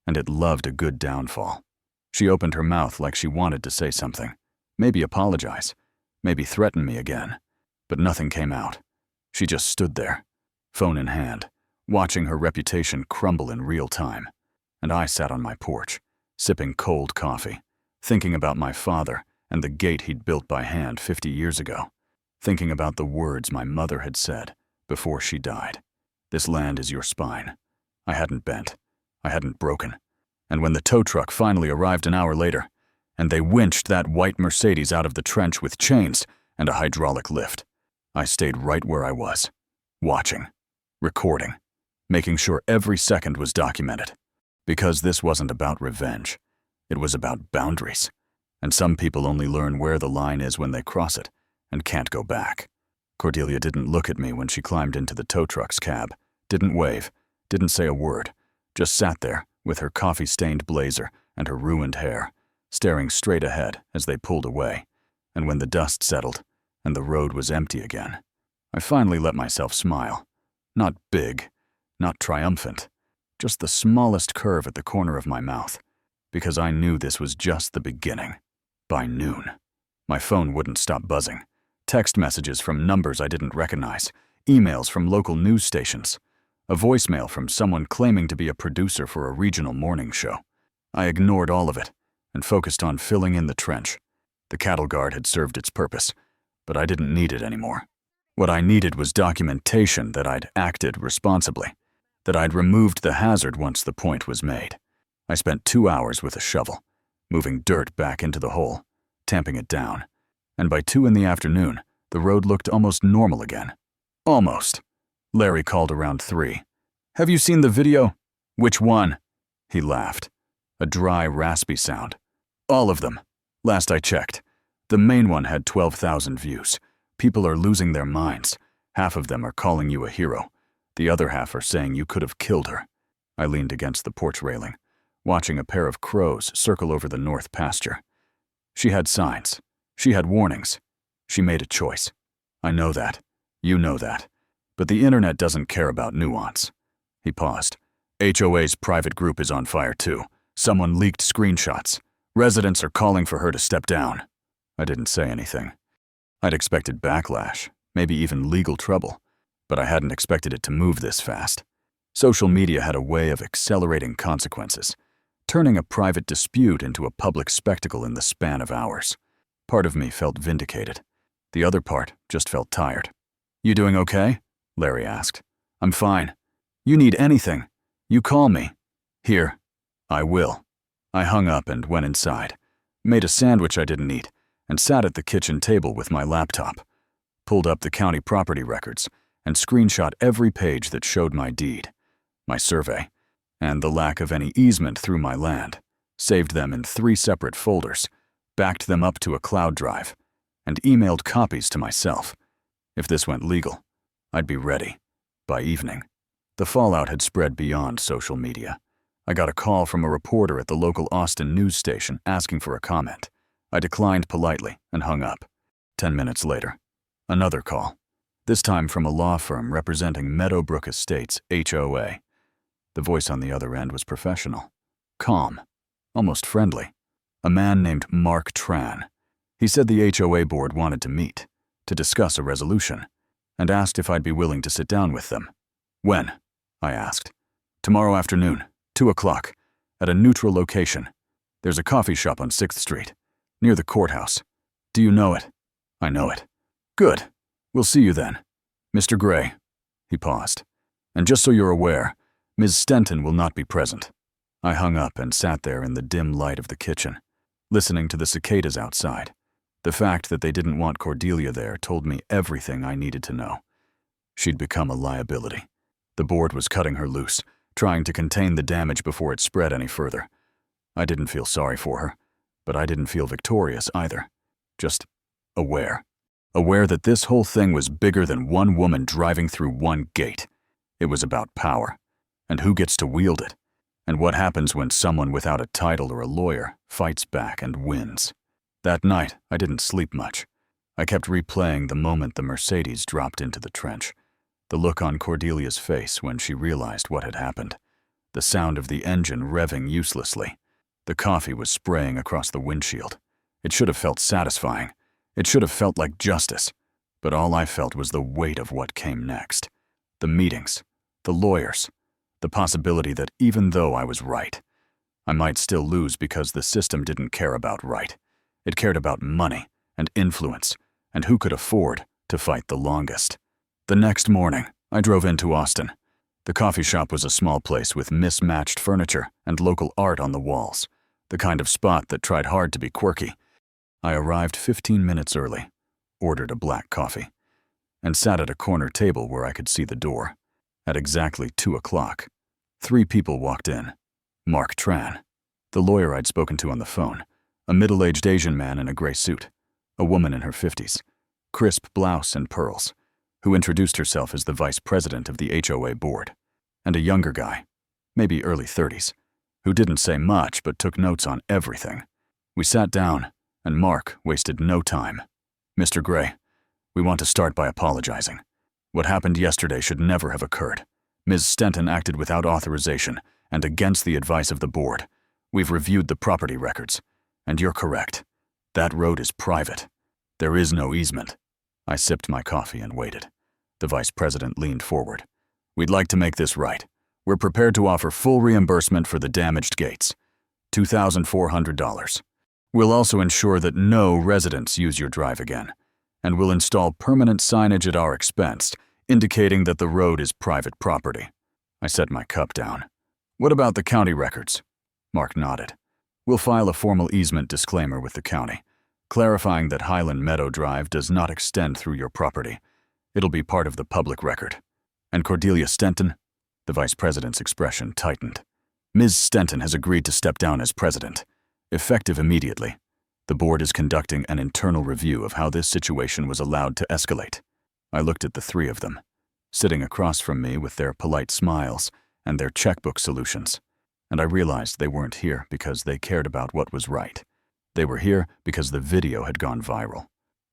And it loved a good downfall. She opened her mouth like she wanted to say something. Maybe apologize. maybe threaten me again. But nothing came out. She just stood there, phone in hand, watching her reputation crumble in real time. And I sat on my porch, sipping cold coffee, thinking about my father and the gate he'd built by hand 50 years ago, thinking about the words my mother had said before she died. This land is your spine. I hadn't bent. I hadn't broken. And when the tow truck finally arrived an hour later, and they winched that white Mercedes out of the trench with chains and a hydraulic lift, I stayed right where I was, watching, recording, making sure every second was documented. Because this wasn't about revenge. It was about boundaries. And some people only learn where the line is when they cross it and can't go back. Cordelia didn't look at me when she climbed into the tow truck's cab, didn't wave, didn't say a word, just sat there with her coffee-stained blazer and her ruined hair, staring straight ahead as they pulled away. And when the dust settled and the road was empty again, I finally let myself smile. Not big, not triumphant, just the smallest curve at the corner of my mouth, because I knew this was just the beginning. By noon, my phone wouldn't stop buzzing. Text messages from numbers I didn't recognize, emails from local news stations, a voicemail from someone claiming to be a producer for a regional morning show. I ignored all of it and focused on filling in the trench. The cattle guard had served its purpose, but I didn't need it anymore. What I needed was documentation that I'd acted responsibly, that I'd removed the hazard once the point was made. I spent 2 hours with a shovel, moving dirt back into the hole, tamping it down. And by 2 in the afternoon, the road looked almost normal again. Almost. Larry called around 3. "Have you seen the video?" "Which one?" He laughed. A dry, raspy sound. "All of them. Last I checked. The main one had 12,000 views. People are losing their minds. Half of them are calling you a hero. The other half are saying you could have killed her." I leaned against the porch railing, watching a pair of crows circle over the north pasture. She had signs. She had warnings. She made a choice. I know that. You know that. But the internet doesn't care about nuance. He paused. HOA's private group is on fire too. Someone leaked screenshots. Residents are calling for her to step down. I didn't say anything. I'd expected backlash, maybe even legal trouble, but I hadn't expected it to move this fast. Social media had a way of accelerating consequences, turning a private dispute into a public spectacle in the span of hours. Part of me felt vindicated. The other part just felt tired. "You doing okay?" Larry asked. "I'm fine. You need anything, you call me." "Here." "I will." I hung up and went inside, made a sandwich I didn't eat, and sat at the kitchen table with my laptop, pulled up the county property records, and screenshot every page that showed my deed, my survey, and the lack of any easement through my land, saved them in 3 separate folders, backed them up to a cloud drive, and emailed copies to myself. If this went legal, I'd be ready. By evening, the fallout had spread beyond social media. I got a call from a reporter at the local Austin news station asking for a comment. I declined politely and hung up. 10 minutes later, another call, this time from a law firm representing Meadowbrook Estates HOA. The voice on the other end was professional, calm, almost friendly. A man named Mark Tran. He said the HOA board wanted to meet, to discuss a resolution, and asked if I'd be willing to sit down with them. "When?" I asked. "Tomorrow afternoon, 2 o'clock, at a neutral location. There's a coffee shop on 6th Street, near the courthouse. Do you know it?" "I know it." "Good. We'll see you then. Mr. Gray." He paused. "And just so you're aware, Ms. Stenton will not be present." I hung up and sat there in the dim light of the kitchen, listening to the cicadas outside. The fact that they didn't want Cordelia there told me everything I needed to know. She'd become a liability. The board was cutting her loose, trying to contain the damage before it spread any further. I didn't feel sorry for her, but I didn't feel victorious either. Just aware. Aware that this whole thing was bigger than one woman driving through one gate. It was about power, and who gets to wield it, and what happens when someone without a title or a lawyer fights back and wins. That night, I didn't sleep much. I kept replaying the moment the Mercedes dropped into the trench, the look on Cordelia's face when she realized what had happened, the sound of the engine revving uselessly. The coffee was spraying across the windshield. It should have felt satisfying, It should have felt like justice, but all I felt was the weight of what came next. The meetings, the lawyers, the possibility that even though I was right, I might still lose because the system didn't care about right. It cared about money and influence and who could afford to fight the longest. The next morning, I drove into Austin. The coffee shop was a small place with mismatched furniture and local art on the walls, the kind of spot that tried hard to be quirky. I arrived 15 minutes early, ordered a black coffee, and sat at a corner table where I could see the door. At exactly 2 o'clock, 3 people walked in. Mark Tran, the lawyer I'd spoken to on the phone, a middle-aged Asian man in a gray suit, a woman in her 50s, crisp blouse and pearls, who introduced herself as the vice president of the HOA board, and a younger guy, maybe early 30s, who didn't say much but took notes on everything. We sat down, and Mark wasted no time. "Mr. Gray, we want to start by apologizing. What happened yesterday should never have occurred. Ms. Stenton acted without authorization and against the advice of the board. We've reviewed the property records, and you're correct. That road is private. There is no easement." I sipped my coffee and waited. The vice president leaned forward. "We'd like to make this right. We're prepared to offer full reimbursement for the damaged gates, $2,400. We'll also ensure that no residents use your drive again, and we'll install permanent signage at our expense, indicating that the road is private property." I set my cup down. "What about the county records?" Mark nodded. "We'll file a formal easement disclaimer with the county, clarifying that Highland Meadow Drive does not extend through your property. It'll be part of the public record." "And Cordelia Stenton?" The vice president's expression tightened. "Ms. Stenton has agreed to step down as president, effective immediately. The board is conducting an internal review of how this situation was allowed to escalate." I looked at the 3 of them, sitting across from me with their polite smiles and their checkbook solutions, and I realized they weren't here because they cared about what was right. They were here because the video had gone viral.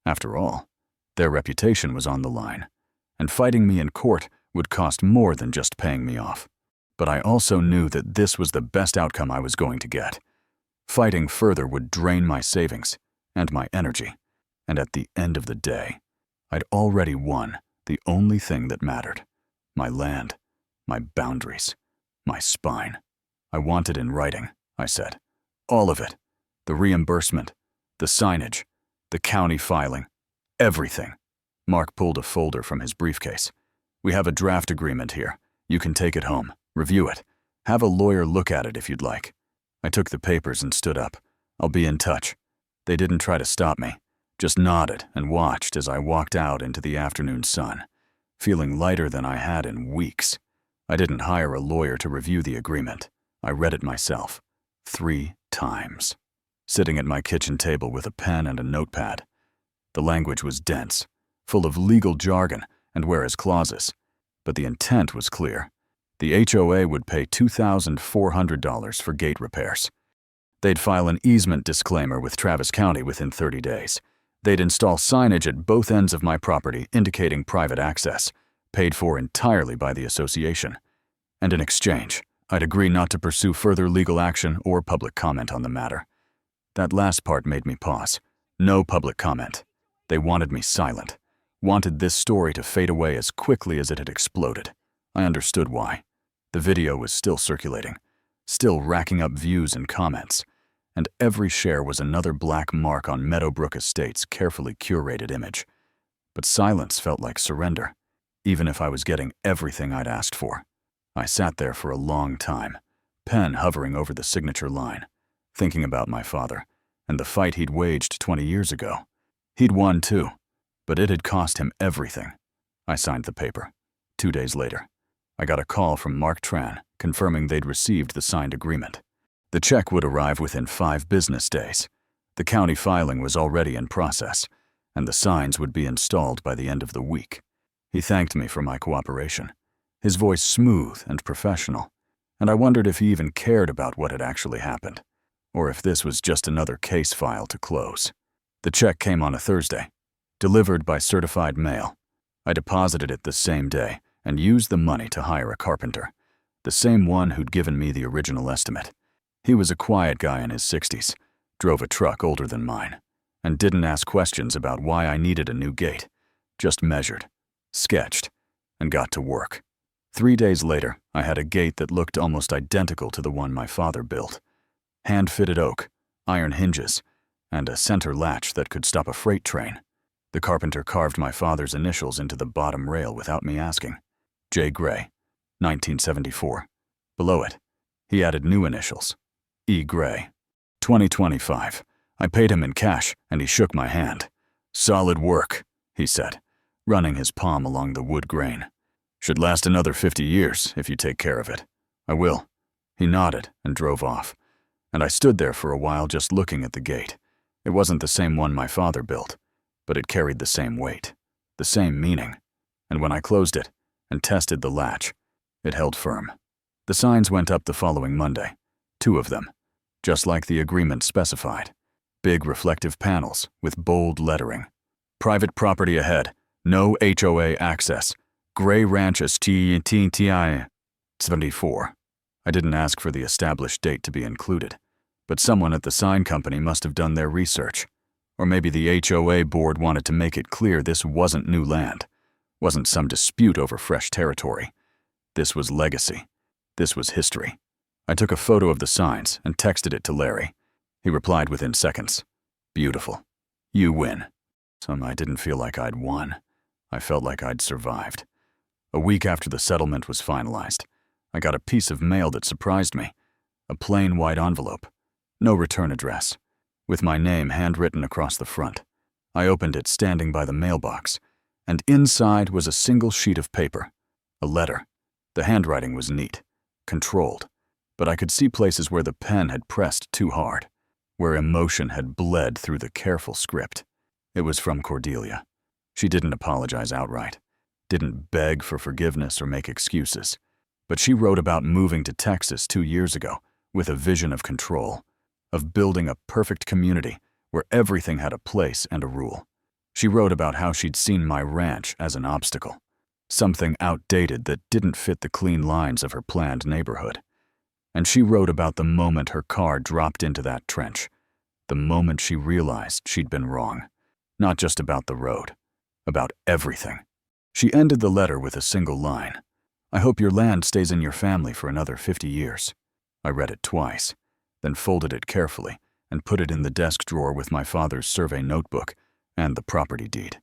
After all, their reputation was on the line, and fighting me in court would cost more than just paying me off. But I also knew that this was the best outcome I was going to get. Fighting further would drain my savings and my energy, and at the end of the day, I'd already won the only thing that mattered: my land, my boundaries, my spine. "I want it in writing," I said. "All of it. The reimbursement, the signage, the county filing, everything." Mark pulled a folder from his briefcase. "We have a draft agreement here. You can take it home, review it, have a lawyer look at it if you'd like." I took the papers and stood up. "I'll be in touch." They didn't try to stop me, just nodded and watched as I walked out into the afternoon sun, feeling lighter than I had in weeks. I didn't hire a lawyer to review the agreement. I read it myself, 3 times. Sitting at my kitchen table with a pen and a notepad. The language was dense, full of legal jargon and whereas clauses, but the intent was clear. The HOA would pay $2,400 for gate repairs. They'd file an easement disclaimer with Travis County within 30 days. They'd install signage at both ends of my property indicating private access, paid for entirely by the association. And in exchange, I'd agree not to pursue further legal action or public comment on the matter. That last part made me pause. No public comment. They wanted me silent, wanted this story to fade away as quickly as it had exploded. I understood why. The video was still circulating, still racking up views and comments, and every share was another black mark on Meadowbrook Estate's carefully curated image. But silence felt like surrender, even if I was getting everything I'd asked for. I sat there for a long time, pen hovering over the signature line, thinking about my father and the fight he'd waged 20 years ago. He'd won too, but it had cost him everything. I signed the paper. 2 days later, I got a call from Mark Tran confirming they'd received the signed agreement. The check would arrive within 5 business days. The county filing was already in process, and the signs would be installed by the end of the week. He thanked me for my cooperation, his voice smooth and professional, and I wondered if he even cared about what had actually happened, or if this was just another case file to close. The check came on a Thursday, delivered by certified mail. I deposited it the same day and used the money to hire a carpenter, the same one who'd given me the original estimate. He was a quiet guy in his 60s, drove a truck older than mine, and didn't ask questions about why I needed a new gate. Just measured, sketched, and got to work. 3 days later, I had a gate that looked almost identical to the one my father built. Hand-fitted oak, iron hinges, and a center latch that could stop a freight train. The carpenter carved my father's initials into the bottom rail without me asking. J. Gray, 1974. Below it, he added new initials. E. Gray, 2025. I paid him in cash, and he shook my hand. "Solid work," he said, running his palm along the wood grain. "Should last another 50 years if you take care of it." "I will." He nodded and drove off, and I stood there for a while just looking at the gate. It wasn't the same one my father built, but it carried the same weight, the same meaning. And when I closed it and tested the latch, it held firm. The signs went up the following Monday, 2 of them, just like the agreement specified. Big reflective panels with bold lettering. "Private property ahead. No HOA access. Gray Ranch STTI 74. I didn't ask for the established date to be included, but someone at the sign company must have done their research. Or maybe the HOA board wanted to make it clear this wasn't new land, wasn't some dispute over fresh territory. This was legacy. This was history. I took a photo of the signs and texted it to Larry. He replied within seconds. "Beautiful. You win." I didn't feel like I'd won. I felt like I'd survived. A week after the settlement was finalized, I got a piece of mail that surprised me. A plain white envelope. No return address, with my name handwritten across the front. I opened it standing by the mailbox, and inside was a single sheet of paper. A letter. The handwriting was neat, controlled, but I could see places where the pen had pressed too hard, where emotion had bled through the careful script. It was from Cordelia. She didn't apologize outright, didn't beg for forgiveness or make excuses, but she wrote about moving to Texas 2 years ago with a vision of control, of building a perfect community where everything had a place and a rule. She wrote about how she'd seen my ranch as an obstacle, something outdated that didn't fit the clean lines of her planned neighborhood. And she wrote about the moment her car dropped into that trench, the moment she realized she'd been wrong, not just about the road, about everything. She ended the letter with a single line. "I hope your land stays in your family for another 50 years. I read it twice, then folded it carefully and put it in the desk drawer with my father's survey notebook and the property deed.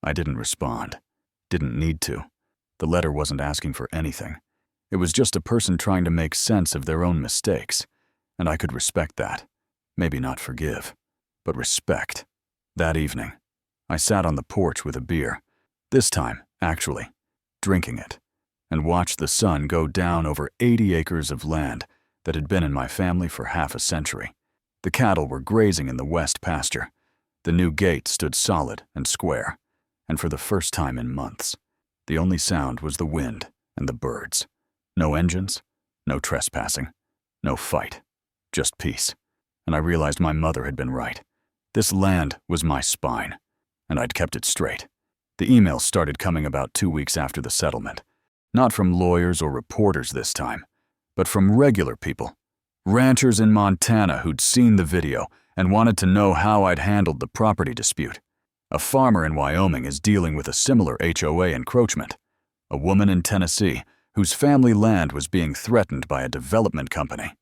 I didn't respond. Didn't need to. The letter wasn't asking for anything. It was just a person trying to make sense of their own mistakes, and I could respect that. Maybe not forgive, but respect. That evening, I sat on the porch with a beer, this time, actually, drinking it, and watched the sun go down over 80 acres of land that had been in my family for half a century. The cattle were grazing in the west pasture. The new gate stood solid and square, and for the first time in months, the only sound was the wind and the birds. No engines, no trespassing, no fight, just peace. And I realized my mother had been right. This land was my spine, and I'd kept it straight. The emails started coming about 2 weeks after the settlement. Not from lawyers or reporters this time, but from regular people. Ranchers in Montana who'd seen the video and wanted to know how I'd handled the property dispute. A farmer in Wyoming is dealing with a similar HOA encroachment. A woman in Tennessee whose family land was being threatened by a development company.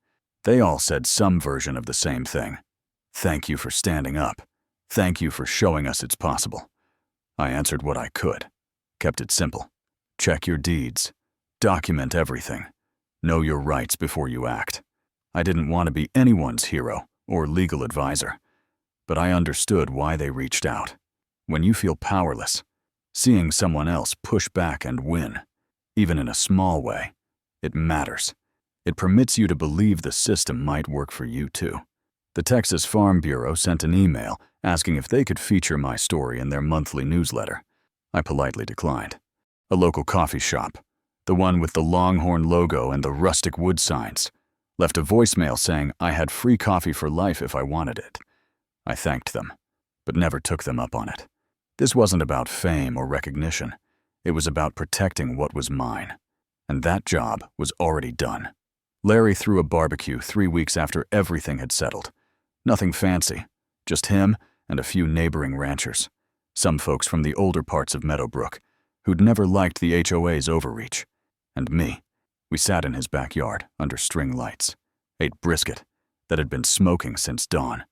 They all said some version of the same thing. "Thank you for standing up. Thank you for showing us it's possible." I answered what I could. Kept it simple. Check your deeds. Document everything. Know your rights before you act. I didn't want to be anyone's hero or legal advisor, but I understood why they reached out. When you feel powerless, seeing someone else push back and win, even in a small way, it matters. It permits you to believe the system might work for you too. The Texas Farm Bureau sent an email asking if they could feature my story in their monthly newsletter. I politely declined. A local coffee shop, the one with the Longhorn logo and the rustic wood signs, left a voicemail saying I had free coffee for life if I wanted it. I thanked them, but never took them up on it. This wasn't about fame or recognition. It was about protecting what was mine. And that job was already done. Larry threw a barbecue 3 weeks after everything had settled. Nothing fancy, just him and a few neighboring ranchers. Some folks from the older parts of Meadowbrook, who'd never liked the HOA's overreach. And me. We sat in his backyard, under string lights, ate brisket that had been smoking since dawn,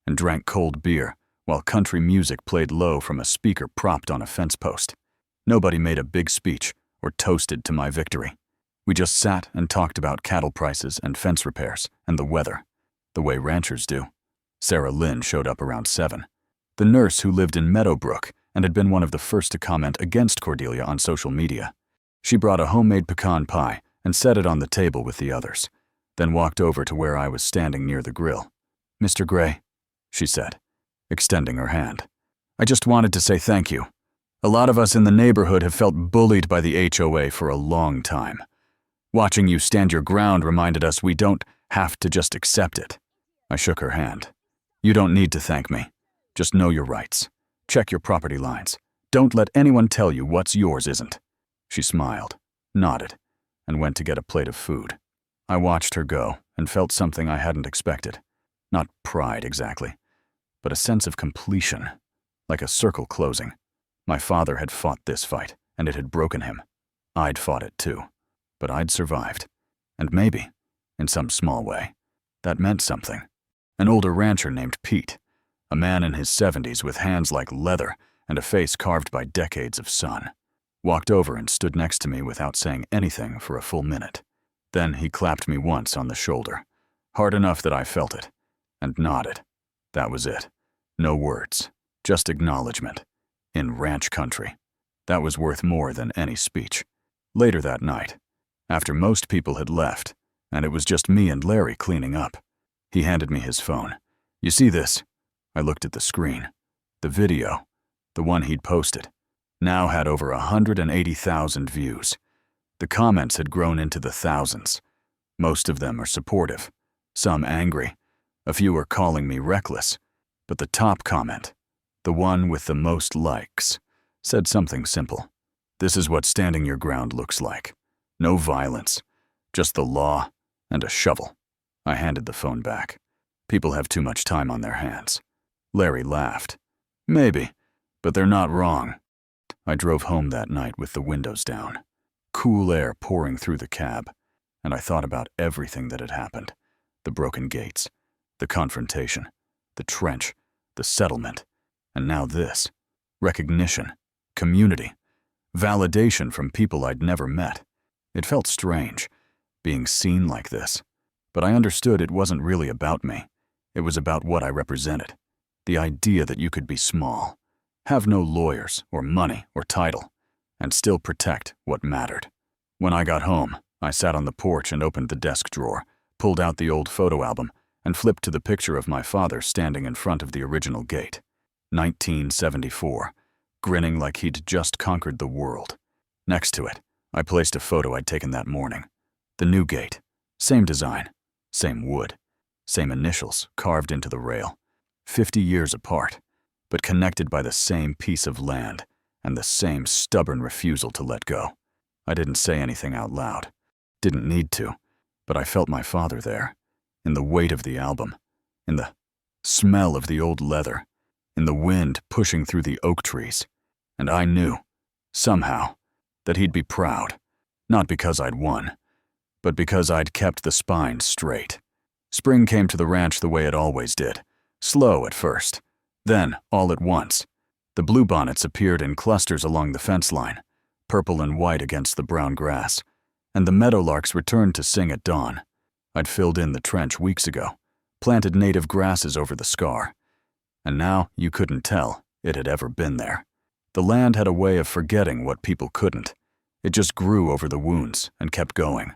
and drank cold beer while country music played low from a speaker propped on a fence post. Nobody made a big speech or toasted to my victory. We just sat and talked about cattle prices and fence repairs and the weather, the way ranchers do. Sarah Lynn showed up around 7. The nurse who lived in Meadowbrook and had been one of the first to comment against Cordelia on social media. She brought a homemade pecan pie and set it on the table with the others, then walked over to where I was standing near the grill. "Mr. Gray," she said, extending her hand. "I just wanted to say thank you. A lot of us in the neighborhood have felt bullied by the HOA for a long time. Watching you stand your ground reminded us we don't have to just accept it." I shook her hand. "You don't need to thank me. Just know your rights. Check your property lines. Don't let anyone tell you what's yours isn't." She smiled, nodded, and went to get a plate of food. I watched her go and felt something I hadn't expected. Not pride exactly, but a sense of completion, like a circle closing. My father had fought this fight, and it had broken him. I'd fought it too, but I'd survived. And maybe, in some small way, that meant something. An older rancher named Pete, a man in his 70s with hands like leather and a face carved by decades of sun, walked over and stood next to me without saying anything for a full minute. Then he clapped me once on the shoulder, hard enough that I felt it, and nodded. That was it. No words, just acknowledgement. In ranch country. That was worth more than any speech. Later that night, after most people had left, and it was just me and Larry cleaning up, he handed me his phone. "You see this?" I looked at the screen. The video, the one he'd posted, now had over 180,000 views. The comments had grown into the thousands. Most of them are supportive, some angry. A few are calling me reckless. But the top comment, the one with the most likes, said something simple. "This is what standing your ground looks like. No violence, just the law and a shovel." I handed the phone back. People have too much time on their hands. Larry laughed. "Maybe, but they're not wrong." I drove home that night with the windows down, cool air pouring through the cab, and I thought about everything that had happened. The broken gates, the confrontation, the trench, the settlement, and now this. Recognition, community, validation from people I'd never met. It felt strange, being seen like this, but I understood it wasn't really about me. It was about what I represented. The idea that you could be small, have no lawyers or money or title, and still protect what mattered. When I got home, I sat on the porch and opened the desk drawer, pulled out the old photo album, and flipped to the picture of my father standing in front of the original gate. 1974, grinning like he'd just conquered the world. Next to it, I placed a photo I'd taken that morning. The new gate, same design, same wood, same initials carved into the rail. 50 years apart, but connected by the same piece of land and the same stubborn refusal to let go. I didn't say anything out loud. Didn't need to, but I felt my father there, in the weight of the album, in the smell of the old leather, in the wind pushing through the oak trees. And I knew, somehow, that he'd be proud, not because I'd won, but because I'd kept the spine straight. Spring came to the ranch the way it always did, slow at first, then all at once. The bluebonnets appeared in clusters along the fence line, purple and white against the brown grass, and the meadowlarks returned to sing at dawn. I'd filled in the trench weeks ago, planted native grasses over the scar, and now you couldn't tell it had ever been there. The land had a way of forgetting what people couldn't. It just grew over the wounds and kept going.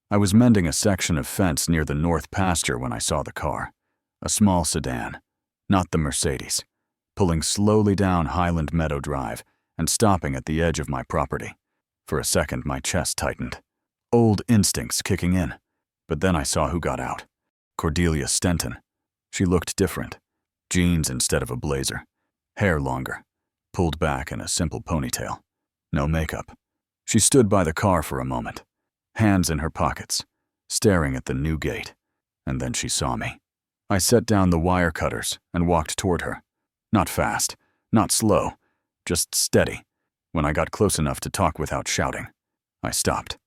I was mending a section of fence near the north pasture when I saw the car, a small sedan, not the Mercedes, pulling slowly down Highland Meadow Drive and stopping at the edge of my property. For a second, my chest tightened. Old instincts kicking in. But then I saw who got out. Cordelia Stenton. She looked different. Jeans instead of a blazer. Hair longer, pulled back in a simple ponytail. No makeup. She stood by the car for a moment, hands in her pockets, staring at the new gate. And then she saw me. I set down the wire cutters and walked toward her. Not fast, not slow, just steady. When I got close enough to talk without shouting, I stopped.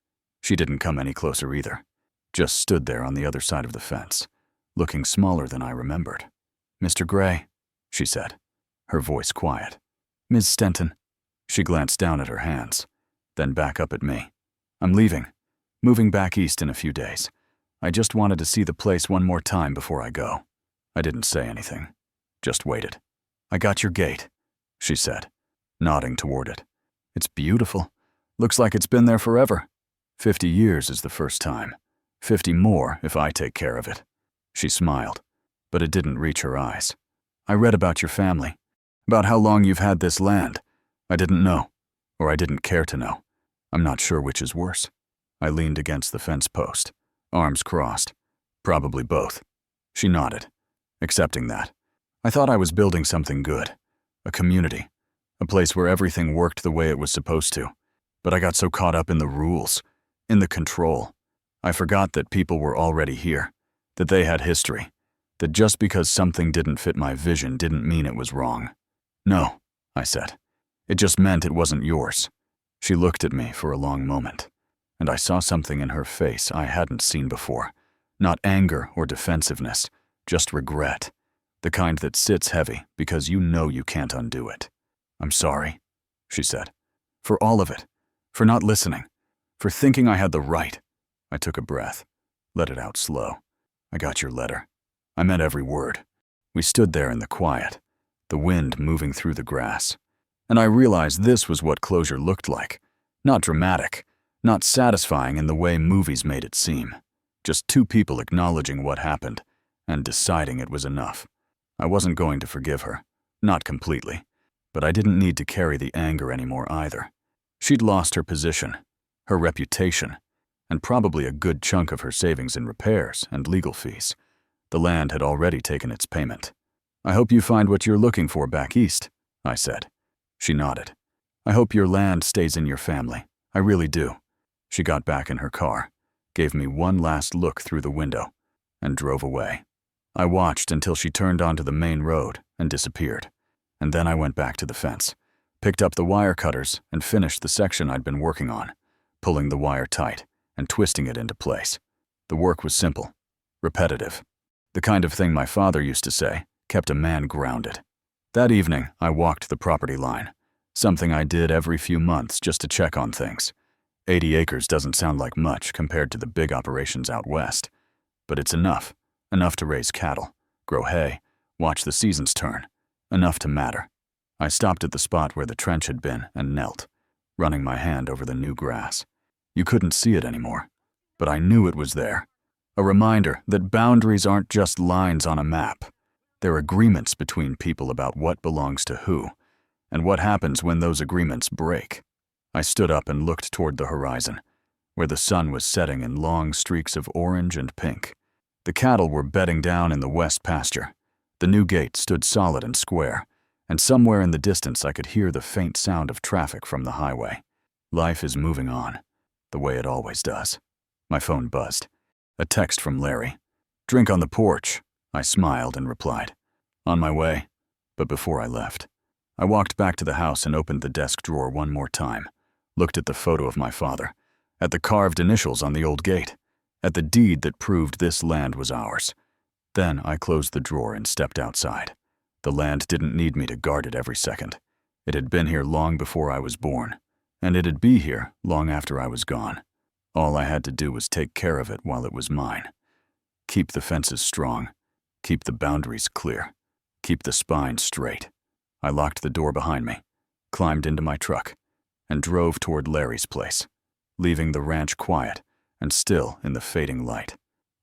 She didn't come any closer either, just stood there on the other side of the fence, looking smaller than I remembered. "Mr. Gray," she said, her voice quiet. "Ms. Stenton." She glanced down at her hands, then back up at me. "I'm leaving, moving back east in a few days. I just wanted to see the place one more time before I go." I didn't say anything, just waited. "I got your gate," she said, nodding toward it. "It's beautiful. Looks like it's been there forever. 50 years is the first time. 50 more if I take care of it." She smiled, but it didn't reach her eyes. "I read about your family, about how long you've had this land. I didn't know, or I didn't care to know. I'm not sure which is worse." I leaned against the fence post, arms crossed. "Probably both." She nodded, accepting that. I thought I was building something good, a community, a place where everything worked the way it was supposed to. But I got so caught up in the rules, in the control. I forgot that people were already here, that they had history, that just because something didn't fit my vision didn't mean it was wrong. "No," I said. "It just meant it wasn't yours." She looked at me for a long moment, and I saw something in her face I hadn't seen before. Not anger or defensiveness, just regret. The kind that sits heavy because you know you can't undo it. "I'm sorry," she said. "For all of it. For not listening. For thinking I had the right." I took a breath, let it out slow. "I got your letter." I meant every word. We stood there in the quiet, the wind moving through the grass. And I realized this was what closure looked like. Not dramatic, not satisfying in the way movies made it seem. Just two people acknowledging what happened and deciding it was enough. I wasn't going to forgive her, not completely, but I didn't need to carry the anger anymore either. She'd lost her position, her reputation, and probably a good chunk of her savings in repairs and legal fees. The land had already taken its payment. "I hope you find what you're looking for back east," I said. She nodded. "I hope your land stays in your family. I really do." She got back in her car, gave me one last look through the window, and drove away. I watched until she turned onto the main road and disappeared, and then I went back to the fence, picked up the wire cutters and finished the section I'd been working on, pulling the wire tight and twisting it into place. The work was simple, repetitive, the kind of thing my father used to say kept a man grounded. That evening, I walked the property line, something I did every few months just to check on things. 80 acres doesn't sound like much compared to the big operations out west, but it's enough to raise cattle, grow hay, watch the seasons turn, enough to matter. I stopped at the spot where the trench had been and knelt, running my hand over the new grass. You couldn't see it anymore, but I knew it was there. A reminder that boundaries aren't just lines on a map. They're agreements between people about what belongs to who, and what happens when those agreements break. I stood up and looked toward the horizon, where the sun was setting in long streaks of orange and pink. The cattle were bedding down in the west pasture. The new gate stood solid and square, and somewhere in the distance I could hear the faint sound of traffic from the highway. Life is moving on, the way it always does. My phone buzzed. A text from Larry. "Drink on the porch," I smiled and replied. "On my way." But before I left, I walked back to the house and opened the desk drawer one more time, looked at the photo of my father, at the carved initials on the old gate, at the deed that proved this land was ours. Then I closed the drawer and stepped outside. The land didn't need me to guard it every second. It had been here long before I was born, and it'd be here long after I was gone. All I had to do was take care of it while it was mine. Keep the fences strong, keep the boundaries clear, keep the spine straight. I locked the door behind me, climbed into my truck, and drove toward Larry's place, leaving the ranch quiet and still in the fading light.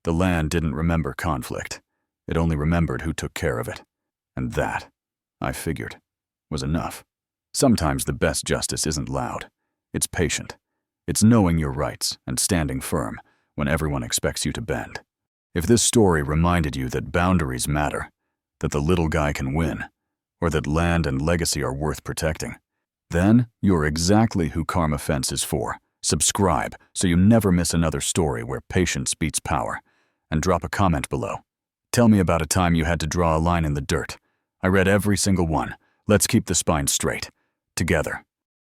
The land didn't remember conflict. It only remembered who took care of it. And that, I figured, was enough. Sometimes the best justice isn't loud. It's patient. It's knowing your rights and standing firm when everyone expects you to bend. If this story reminded you that boundaries matter, that the little guy can win, or that land and legacy are worth protecting, then you're exactly who Karma Fence is for. Subscribe so you never miss another story where patience beats power, and drop a comment below. Tell me about a time you had to draw a line in the dirt, I read every single one. Let's keep the spine straight. Together.